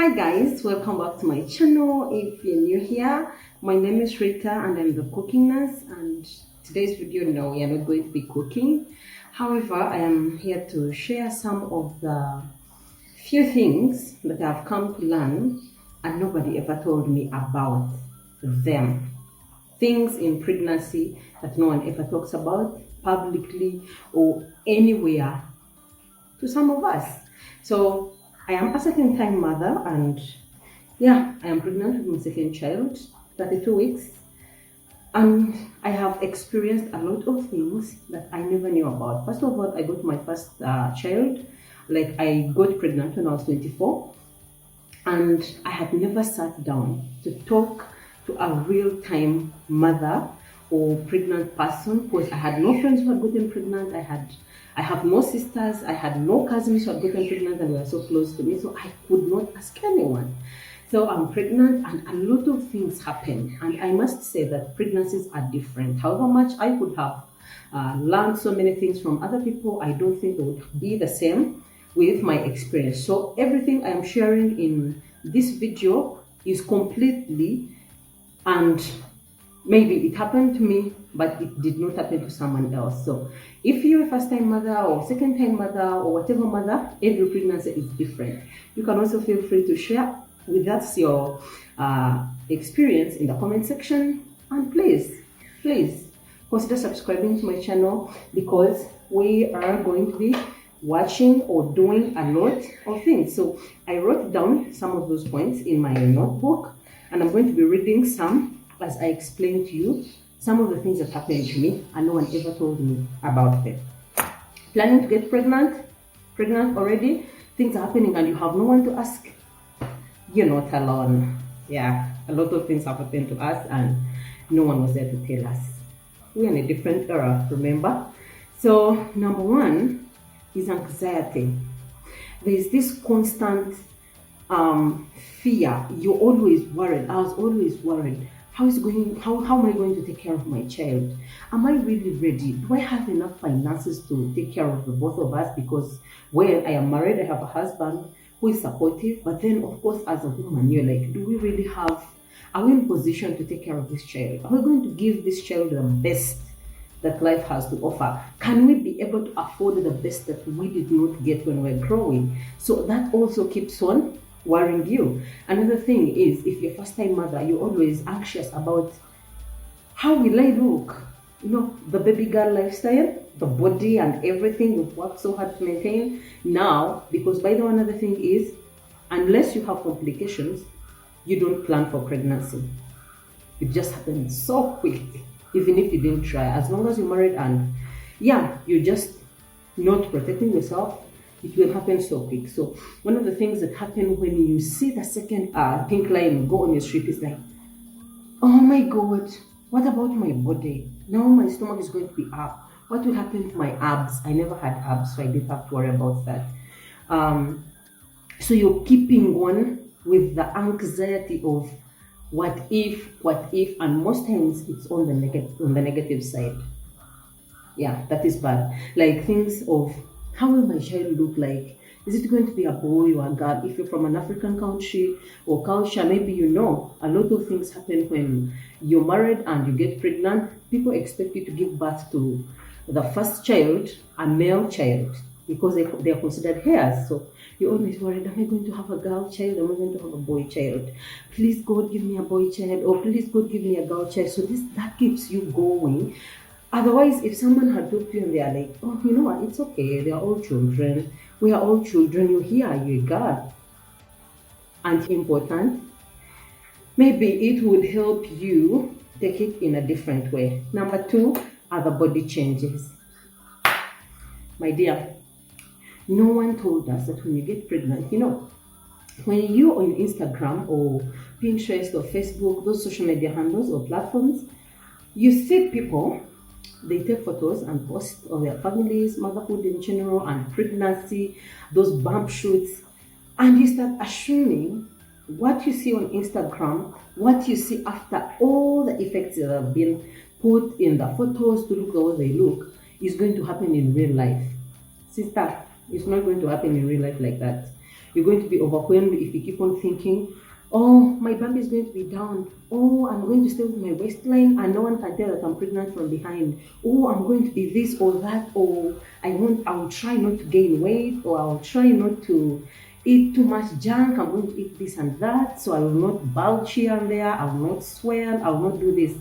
Hi guys, welcome back to my channel. If you're new here, my name is Rita and I'm the cooking nurse, and today's video, no, we are not going to be cooking. However, I am here to share some of the few things that I've come to learn and nobody ever told me about them. Things in pregnancy that no one ever talks about publicly or anywhere to some of us. So I am a second time mother, and yeah, I am pregnant with my second child, 32 weeks, and I have experienced a lot of things that I never knew about. First of all, I got my first child, like I got pregnant when I was 24, and I had never sat down to talk to a real-time mother or pregnant person, because I had no friends who had gotten pregnant. I have no sisters, I had no cousins who had gotten pregnant and were so close to me, so I could not ask anyone. So I'm pregnant and a lot of things happen, and I must say that pregnancies are different. However much I could have learned so many things from other people, I don't think it would be the same with my experience. So everything I am sharing in this video is completely, and maybe it happened to me, but it did not happen to someone else. So if you're a first-time mother or second-time mother or whatever mother, every pregnancy is different. You can also feel free to share with us your experience in the comment section. And please consider subscribing to my channel, because we are going to be watching or doing a lot of things. So I wrote down some of those points in my notebook, and I'm going to be reading some as I explain to you some of the things that happened to me and no one ever told me about them. Planning to get pregnant already, things are happening and you have no one to ask. You're not alone. Yeah, a lot of things have happened to us and no one was there to tell us. We're in a different era, remember? So number one is anxiety. There's this constant fear. You're always worried. I was always worried. How am I going to take care of my child? Am I really ready? Do I have enough finances to take care of the both of us? Because when I am married, I have a husband who is supportive, but then of course as a woman, you're like, are we in position to take care of this child? Are we going to give this child the best that life has to offer? Can we be able to afford the best that we did not get when we were growing? So that also keeps on worrying you. Another thing is, if you're first time mother, you're always anxious about how will I look? You know, the baby girl lifestyle, the body and everything you've worked so hard to maintain now. Because by the way, another thing is, unless you have complications, you don't plan for pregnancy. It just happens so quick, even if you didn't try. As long as you're married and yeah, you're just not protecting yourself, it will happen so quick. So one of the things that happen when you see the second pink line go on your street is like, oh my God, what about my body? Now my stomach is going to be up. What will happen to my abs? I never had abs, so I didn't have to worry about that. So you're keeping on with the anxiety of what if, and most times it's on the negative side. Yeah, that is bad. Like things of, how will my child look like? Is it going to be a boy or a girl? If you're from an African country or culture, maybe you know a lot of things happen when you're married and you get pregnant. People expect you to give birth to the first child, a male child, because they are considered heirs. So you're always worried, am I going to have a girl child? Am I going to have a boy child? Please God, give me a boy child, or please God, give me a girl child. So that keeps you going. Otherwise, if someone had looked you and they are like, oh, you know what, it's okay, they are all children. We are all children. You're here, you're God. And important, maybe it would help you take it in a different way. Number two are the body changes. My dear, no one told us that when you get pregnant, you know, when you're on Instagram or Pinterest or Facebook, those social media handles or platforms, you see people, they take photos and post of their families, motherhood in general, and pregnancy, those bump shoots, and you start assuming what you see on Instagram, what you see after all the effects that have been put in the photos to look the way they look, is going to happen in real life. Sister, it's not going to happen in real life like that. You're going to be overwhelmed if you keep on thinking, oh, my bump is going to be down. Oh, I'm going to stay with my waistline and no one can tell that I'm pregnant from behind. Oh, I'm going to be this or that. Or I'll try not to gain weight, or I'll try not to eat too much junk. I'm going to eat this and that. So I will not bulge here and there. I will not swear. I will not do this.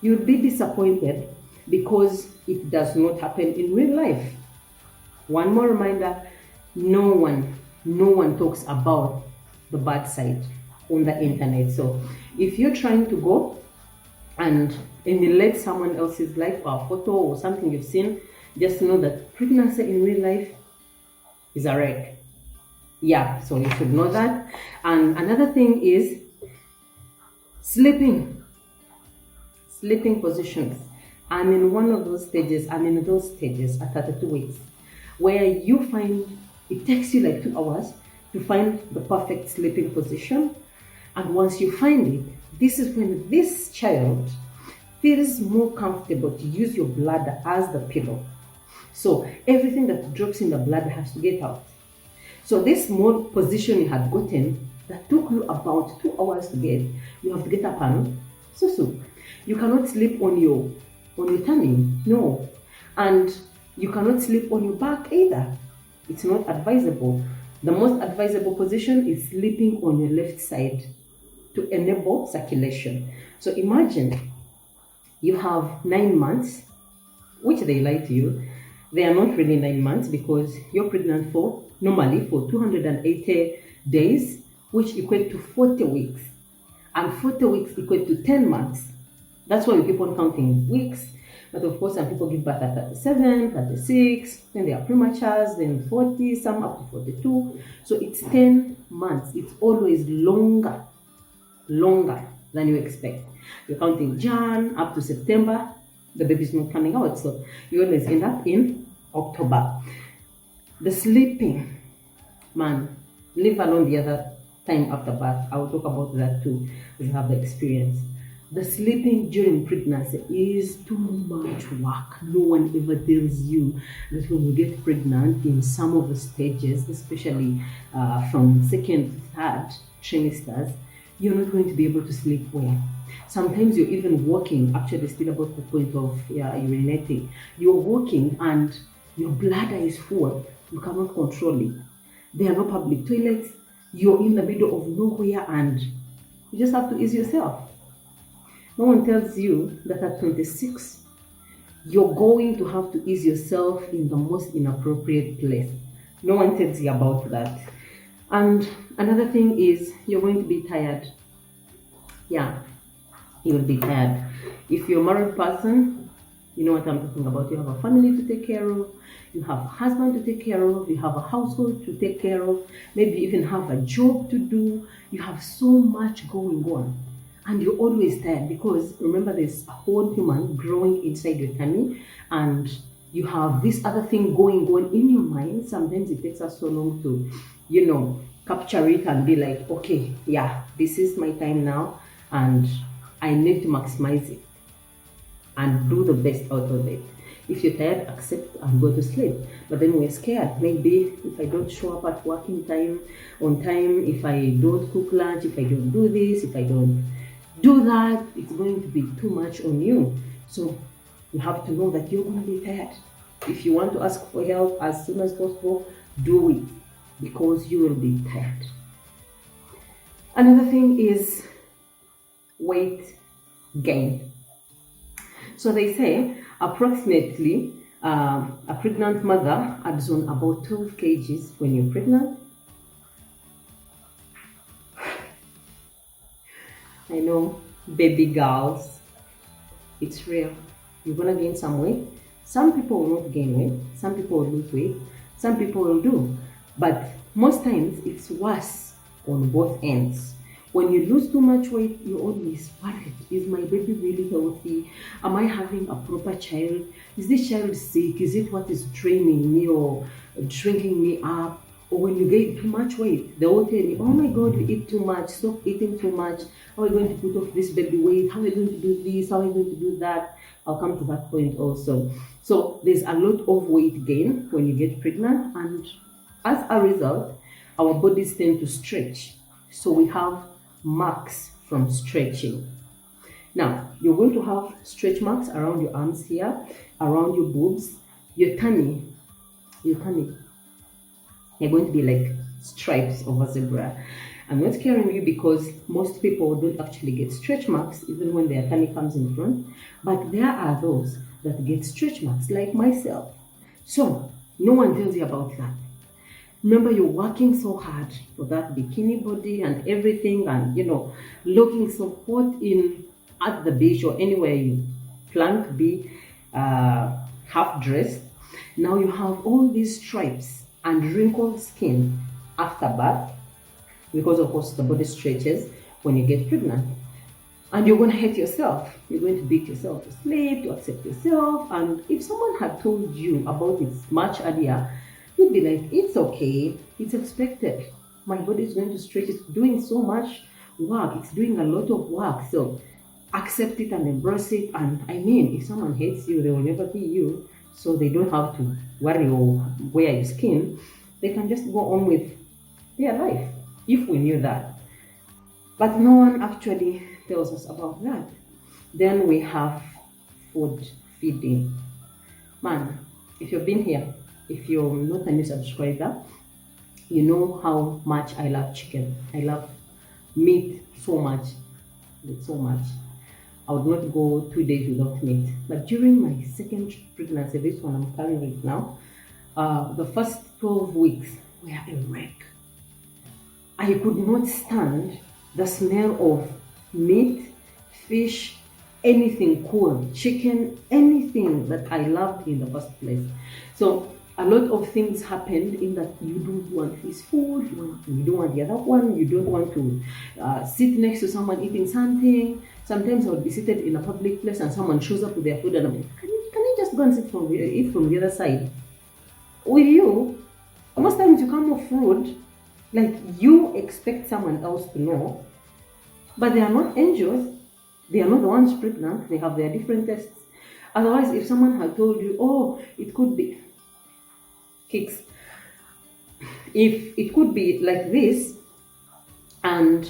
You'll be disappointed because it does not happen in real life. One more reminder, no one talks about the bad side on the internet. So if you're trying to go and emulate someone else's life or a photo or something you've seen, just know that pregnancy in real life is a wreck. Yeah, so you should know that. And another thing is sleeping positions. I'm in those stages at 32 weeks where you find it takes you like 2 hours to find the perfect sleeping position. And once you find it, this is when this child feels more comfortable to use your bladder as the pillow. So everything that drops in the bladder has to get out. So this small position you had gotten that took you about 2 hours to get, you have to get up and so. You cannot sleep on your tummy, no. And you cannot sleep on your back either. It's not advisable. The most advisable position is sleeping on your left side to enable circulation. So imagine you have 9 months, which they lie to you. They are not really 9 months because you're pregnant normally for 280 days, which equate to 40 weeks. And 40 weeks equate to 10 months. That's why we keep on counting weeks. But of course, some people give birth at 37, 36, then they are prematures, then 40, some up to 42. So it's 10 months. It's always longer than you expect. You're counting Jan up to September, the baby's not coming out. So you always end up in October. The sleeping, man, leave alone the other time after birth. I will talk about that too, if you have the experience. The sleeping during pregnancy is too much work. No one ever tells you that when you get pregnant in some of the stages, especially from second, third trimesters, you're not going to be able to sleep well. Sometimes you're even walking, actually still about the point of urinating. You're walking and your bladder is full. You cannot control it. There are no public toilets. You're in the middle of nowhere and you just have to ease yourself. No one tells you that at 26, you're going to have to ease yourself in the most inappropriate place. No one tells you about that. And another thing is you're going to be tired. Yeah, you will be tired. If you're a married person, you know what I'm talking about. You have a family to take care of. You have a husband to take care of. You have a household to take care of. Maybe you even have a job to do. You have so much going on. And you're always tired because remember there's a whole human growing inside your tummy and you have this other thing going on in your mind. Sometimes it takes us so long to, capture it and be like, okay, yeah, this is my time now and I need to maximize it and do the best out of it. If you're tired, accept and go to sleep. But then we're scared. Maybe if I don't show up at work on time, if I don't cook lunch, if I don't do this, if I don't do that, it's going to be too much on you. So you have to know that you're going to be tired. If you want to ask for help as soon as possible, do it because you will be tired. Another thing is weight gain. So they say approximately a pregnant mother adds on about 12 kgs when you're pregnant. I know, baby girls, it's real. You're gonna gain some weight. Some people will not gain weight, some people will lose weight, some people will do. But most times it's worse on both ends. When you lose too much weight, you're always worried. Is my baby really healthy? Am I having a proper child? Is this child sick? Is it what is draining me or shrinking me up? Or when you get too much weight, they will tell you, oh my God, you eat too much, stop eating too much. How are you going to put off this baby weight? How are you going to do this? How are you going to do that? I'll come to that point also. So there's a lot of weight gain when you get pregnant. And as a result, our bodies tend to stretch. So we have marks from stretching. Now, you're going to have stretch marks around your arms here, around your boobs, your tummy. You're going to be like stripes of a zebra. I'm not scaring you because most people don't actually get stretch marks even when their tummy comes in front. But there are those that get stretch marks, like myself. So, no one tells you about that. Remember, you're working so hard for that bikini body and everything, and looking so hot at the beach or anywhere you plan to be half dressed. Now you have all these stripes and wrinkled skin after birth, because of course the body stretches when you get pregnant. And you're going to hate yourself. You're going to beat yourself to sleep, to accept yourself. And if someone had told you about it much earlier, you'd be like, it's okay, it's expected. My body is going to stretch, it's doing so much work, it's doing a lot of work. So accept it and embrace it. And I mean, if someone hates you, they will never be you. So they don't have to worry or wear your skin. They can just go on with their life, if we knew that. But no one actually tells us about that. Then we have food feeding. Man, if you've been here, if you're not a new subscriber, you know how much I love chicken. I love meat so much. So much. I would not go 2 days without meat. But during my second pregnancy, this one I'm carrying right now, the first 12 weeks were a wreck. I could not stand the smell of meat, fish, anything cold, chicken, anything that I loved in the first place. So a lot of things happened in that you don't want this food, you don't want the other one, you don't want to sit next to someone eating something. Sometimes I would be seated in a public place and someone shows up with their food and I'm like, can you just go and eat from the other side? With you, most times you come off rude, like you expect someone else to know, but they are not angels. They are not the ones pregnant. They have their different tests. Otherwise, if someone had told you, oh, it could be kicks, if it could be like this, and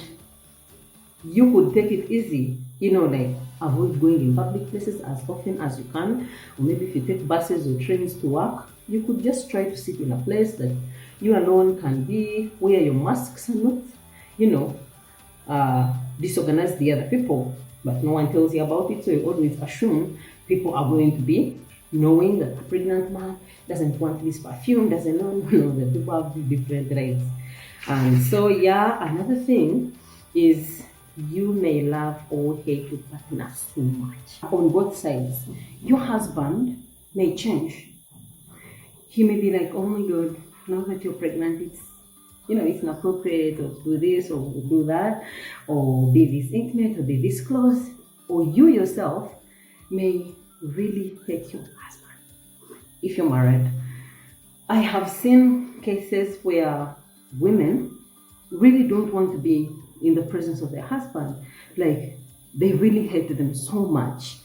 you could take it easy, like avoid going in public places as often as you can, or maybe if you take buses or trains to work, you could just try to sit in a place that you alone can be, wear your masks and not, disorganize the other people. But no one tells you about it, so you always assume people are going to be knowing that a pregnant man doesn't want this perfume, doesn't know that people have different rights. And so, another thing is you may love or hate your partner so much. On both sides, your husband may change. He may be like, oh my God, now that you're pregnant, it's inappropriate to do this or do that, or be this intimate or be this close. Or you yourself may really hate your husband if you're married. I have seen cases where women really don't want to be in the presence of their husband. Like, they really hate them so much.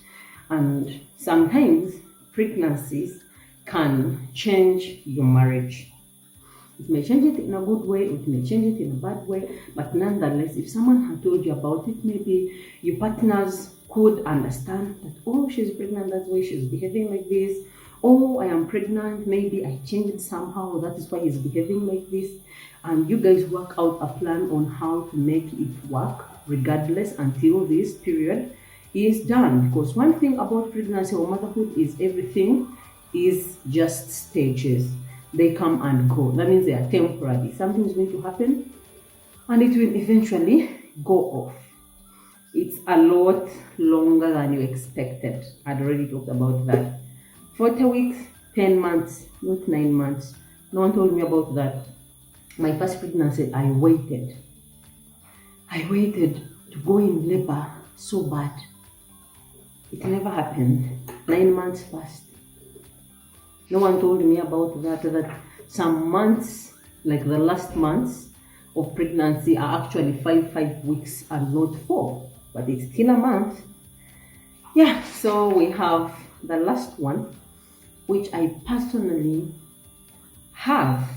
And sometimes pregnancies can change your marriage. It may change it in a good way, it may change it in a bad way, but nonetheless, if someone had told you about it, maybe your partners could understand that, oh, she's pregnant, that's why she's behaving like this. Oh, I am pregnant, maybe I changed somehow, that is why he's behaving like this. And you guys work out a plan on how to make it work regardless until this period is done. Because one thing about pregnancy or motherhood is everything is just stages. They come and go. That means they are temporary. Something is going to happen and it will eventually go off. It's a lot longer than you expected. I'd already talked about that. 40 weeks, 10 months, not 9 months. No one told me about that. My first pregnancy, I waited to go in labor so bad. It never happened. 9 months passed. No one told me about that some months, like the last months of pregnancy, are actually 5 weeks and not 4, but it's still a month. So we have the last one, which I personally have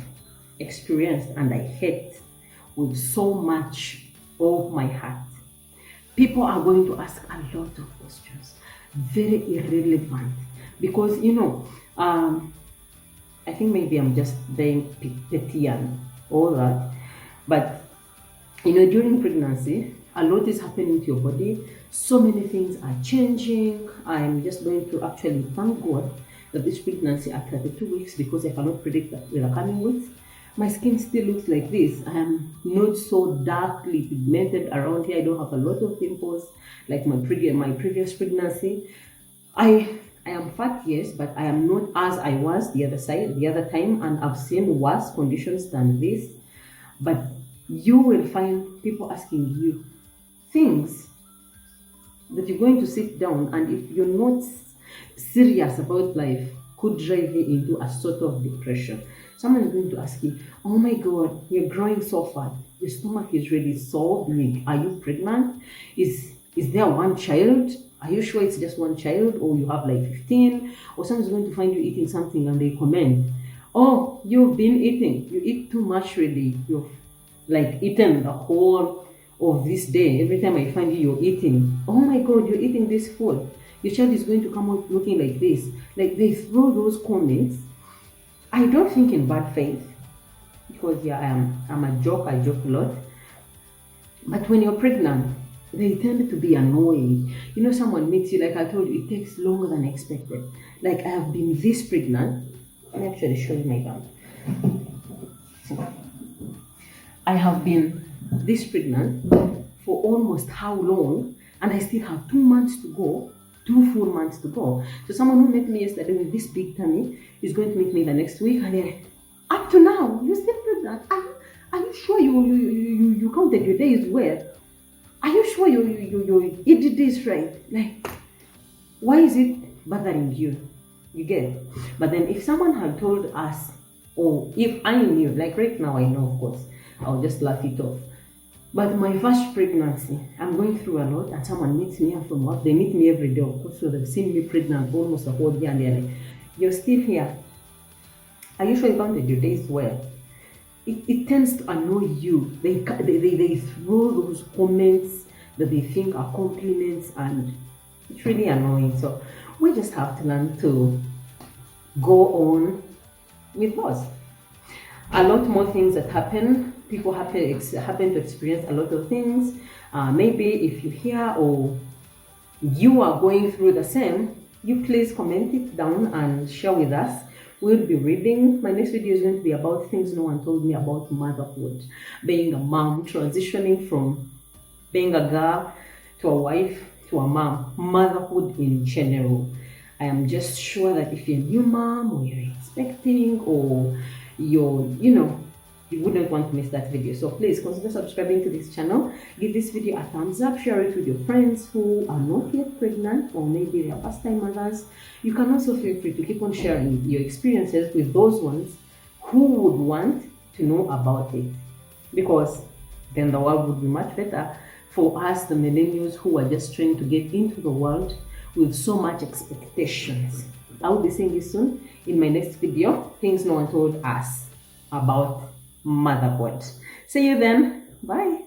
experienced and I hate with so much of my heart. People are going to ask a lot of questions, very irrelevant, because I think maybe I'm just being petty and all that, but during pregnancy, a lot is happening to your body. So many things are changing. I'm just going to actually thank God that this pregnancy at 32 weeks, because I cannot predict that with the coming weeks, my skin still looks like this. I am not so darkly pigmented around here. I don't have a lot of pimples like my previous pregnancy. I am fat, yes, but I am not as I was the other time, and I've seen worse conditions than this. But you will find people asking you things that you're going to sit down, and if you're not serious about life, could drive you into a sort of depression. Someone is going to ask you, oh my God, you're growing so fat. Your stomach is really so big. Are you pregnant? Is there one child? Are you sure it's just one child, or you have like 15? Or someone's going to find you eating something and they comment, oh, you've been eating. You eat too much really. You've like eaten the whole of this day. Every time I find you, you're eating. Oh my God, you're eating this food. Your child is going to come out looking like this. Like they throw those comments. I don't think in bad faith, because I'm a joke. I joke a lot. But when you're pregnant, they tend to be annoying. Someone meets you, like I told you, it takes longer than expected. Like I have been this pregnant. Let me actually show you my gum. I have been this pregnant for almost how long, and I still have 2 months to go, 2 full months to go. So someone who met me yesterday with this big tummy is going to meet me the next week, and they're like, up to now, you're still pregnant. Are you sure you counted your days well? Are you sure you did this right? Like, why is it bothering you? You get? But then if someone had told us, or if I knew, like right now I know, of course, I'll just laugh it off. But my first pregnancy, I'm going through a lot, and someone meets me from work. They meet me every day, of course, so they've seen me pregnant almost a whole year, and they're like, you're still here. Are you sure you counted your days well? It tends to annoy you. They throw those comments that they think are compliments, and it's really annoying. So we just have to learn to go on with those. A lot more things that happen. People happen to experience a lot of things. Maybe if you hear or you are going through the same, you please comment it down and share with us. We'll be reading. My next video is going to be about things no one told me about motherhood, being a mom, transitioning from being a girl to a wife to a mom, motherhood in general. I am just sure that if you're a new mom, or you're expecting, or you wouldn't want to miss that video. So please consider subscribing to this channel. Give this video a thumbs up. Share it with your friends who are not yet pregnant, or maybe they are first time mothers. You can also feel free to keep on sharing your experiences with those ones who would want to know about it, because then the world would be much better for us, the millennials who are just trying to get into the world with so much expectations. I will be seeing you soon in my next video, things no one told us about motherhood. See you then. Bye.